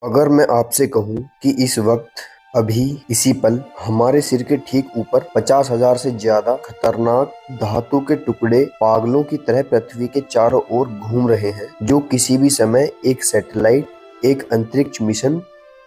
अगर मैं आपसे कहूं कि इस वक्त अभी इसी पल हमारे सिर के ठीक ऊपर 50,000 से ज्यादा खतरनाक धातु के टुकड़े पागलों की तरह पृथ्वी के चारों ओर घूम रहे हैं, जो किसी भी समय एक सैटेलाइट, एक अंतरिक्ष मिशन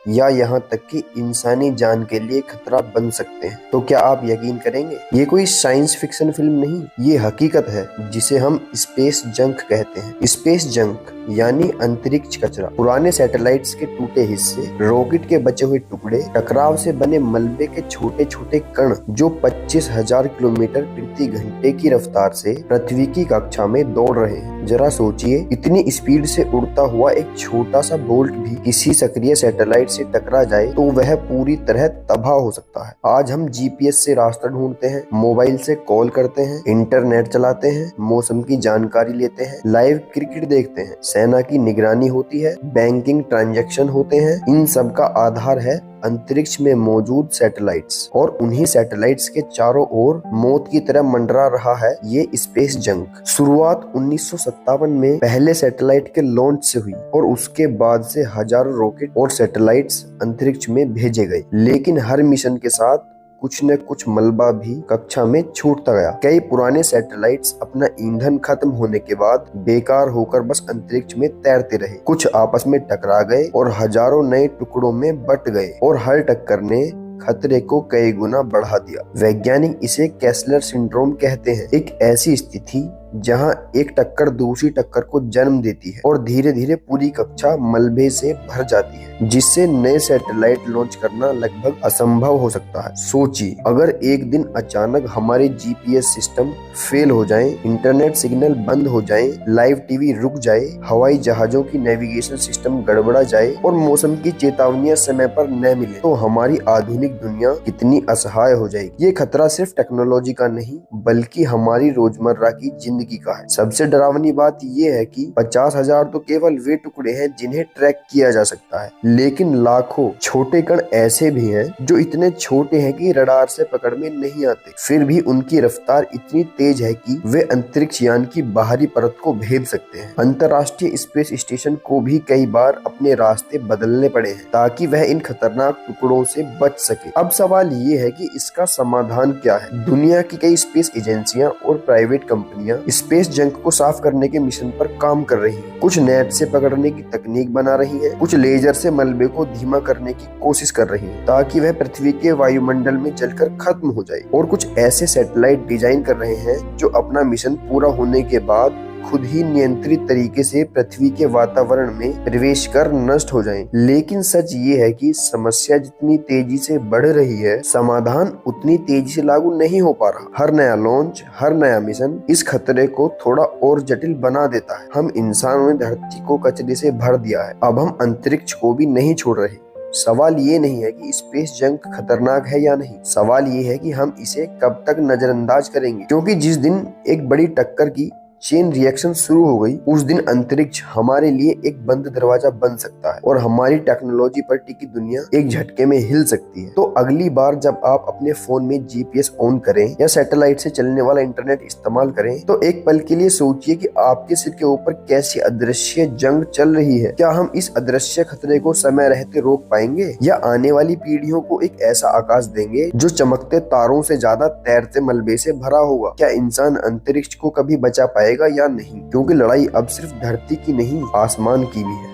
या यहाँ तक कि इंसानी जान के लिए खतरा बन सकते हैं, तो क्या आप यकीन करेंगे? ये कोई साइंस फिक्शन फिल्म नहीं, ये हकीकत है जिसे हम स्पेस जंक कहते हैं। स्पेस जंक यानी अंतरिक्ष कचरा, पुराने सैटेलाइट्स के टूटे हिस्से, रॉकेट के बचे हुए टुकड़े, टकराव से बने मलबे के छोटे छोटे कण जो 25,000 किलोमीटर प्रति घंटे की रफ्तार से पृथ्वी की कक्षा में दौड़ रहे हैं। जरा सोचिए, इतनी स्पीड से उड़ता हुआ एक छोटा सा बोल्ट भी किसी सक्रिय सैटेलाइट से टकरा जाए तो वह पूरी तरह तबाह हो सकता है। आज हम जीपीएस से रास्ता ढूंढते हैं, मोबाइल से कॉल करते हैं, इंटरनेट चलाते हैं, मौसम की जानकारी लेते हैं, लाइव क्रिकेट देखते हैं, सेना की निगरानी होती है, बैंकिंग ट्रांजैक्शन होते हैं। इन सब का आधार है अंतरिक्ष में मौजूद सैटेलाइट्स, और उन्हीं सैटेलाइट्स के चारों ओर मौत की तरह मंडरा रहा है ये स्पेस जंक। शुरुआत 1957 में पहले सैटेलाइट के लॉन्च से हुई और उसके बाद से हजारों रॉकेट और सैटेलाइट्स अंतरिक्ष में भेजे गए, लेकिन हर मिशन के साथ कुछ न कुछ मलबा भी कक्षा में छूटता गया। कई पुराने सैटेलाइट्स अपना ईंधन खत्म होने के बाद बेकार होकर बस अंतरिक्ष में तैरते रहे, कुछ आपस में टकरा गए और हजारों नए टुकड़ों में बट गए, और हर टक्कर ने खतरे को कई गुना बढ़ा दिया। वैज्ञानिक इसे केस्लर सिंड्रोम कहते हैं, एक ऐसी स्थिति जहां एक टक्कर दूसरी टक्कर को जन्म देती है और धीरे धीरे पूरी कक्षा मलबे से भर जाती है, जिससे नए सैटेलाइट लॉन्च करना लगभग असंभव हो सकता है। सोचिए, अगर एक दिन अचानक हमारे जीपीएस सिस्टम फेल हो जाए, इंटरनेट सिग्नल बंद हो जाए, लाइव टीवी रुक जाए, हवाई जहाजों की नेविगेशन सिस्टम गड़बड़ा जाए और मौसम की चेतावनियां समय पर न मिले, तो हमारी आधुनिक दुनिया कितनी असहाय हो जाएगी। ये खतरा सिर्फ टेक्नोलॉजी का नहीं बल्कि हमारी रोजमर्रा की जिंदगी का है। सबसे डरावनी बात यह है कि 50,000 तो केवल वे टुकड़े हैं जिन्हें ट्रैक किया जा सकता है, लेकिन लाखों छोटे कण ऐसे भी हैं जो इतने छोटे हैं कि रडार से पकड़ में नहीं आते, फिर भी उनकी रफ्तार इतनी तेज है कि वे अंतरिक्ष यान की बाहरी परत को भेद सकते हैं। अंतरराष्ट्रीय स्पेस स्टेशन को भी कई बार अपने रास्ते बदलने पड़े हैं ताकि वह इन खतरनाक टुकड़ों से बच सके। अब सवाल ये है कि इसका समाधान क्या है? दुनिया की कई स्पेस एजेंसियां और प्राइवेट कंपनियां स्पेस जंक को साफ करने के मिशन पर काम कर रही हैं। कुछ नेट से पकड़ने की तकनीक बना रही हैं, कुछ लेजर से मलबे को धीमा करने की कोशिश कर रही हैं ताकि वह पृथ्वी के वायुमंडल में जलकर खत्म हो जाए, और कुछ ऐसे सैटेलाइट डिजाइन कर रहे हैं जो अपना मिशन पूरा होने के बाद खुद ही नियंत्रित तरीके से पृथ्वी के वातावरण में प्रवेश कर नष्ट हो जाएं। लेकिन सच ये है कि समस्या जितनी तेजी से बढ़ रही है, समाधान उतनी तेजी से लागू नहीं हो पा रहा। हर नया लॉन्च, हर नया मिशन इस खतरे को थोड़ा और जटिल बना देता है। हम इंसानों ने धरती को कचरे से भर दिया है, अब हम अंतरिक्ष को भी नहीं छोड़ रहे। सवाल ये नहीं है कि स्पेस जंक खतरनाक है या नहीं, सवाल ये है कि हम इसे कब तक नजरअंदाज करेंगे, क्योंकि जिस दिन एक बड़ी टक्कर की चेन रिएक्शन शुरू हो गई, उस दिन अंतरिक्ष हमारे लिए एक बंद दरवाजा बन सकता है और हमारी टेक्नोलॉजी पर टिकी दुनिया एक झटके में हिल सकती है। तो अगली बार जब आप अपने फोन में जीपीएस ऑन करें या सैटेलाइट से चलने वाला इंटरनेट इस्तेमाल करें, तो एक पल के लिए सोचिए कि आपके सिर के ऊपर कैसी अदृश्य जंग चल रही है। क्या हम इस अदृश्य खतरे को समय रहते रोक पाएंगे, या आने वाली पीढ़ियों को एक ऐसा आकाश देंगे जो चमकते तारों से ज्यादा तैरते मलबे से भरा होगा? क्या इंसान अंतरिक्ष को कभी बचा पाएगा या नहीं? क्योंकि लड़ाई अब सिर्फ धरती की नहीं, आसमान की भी है।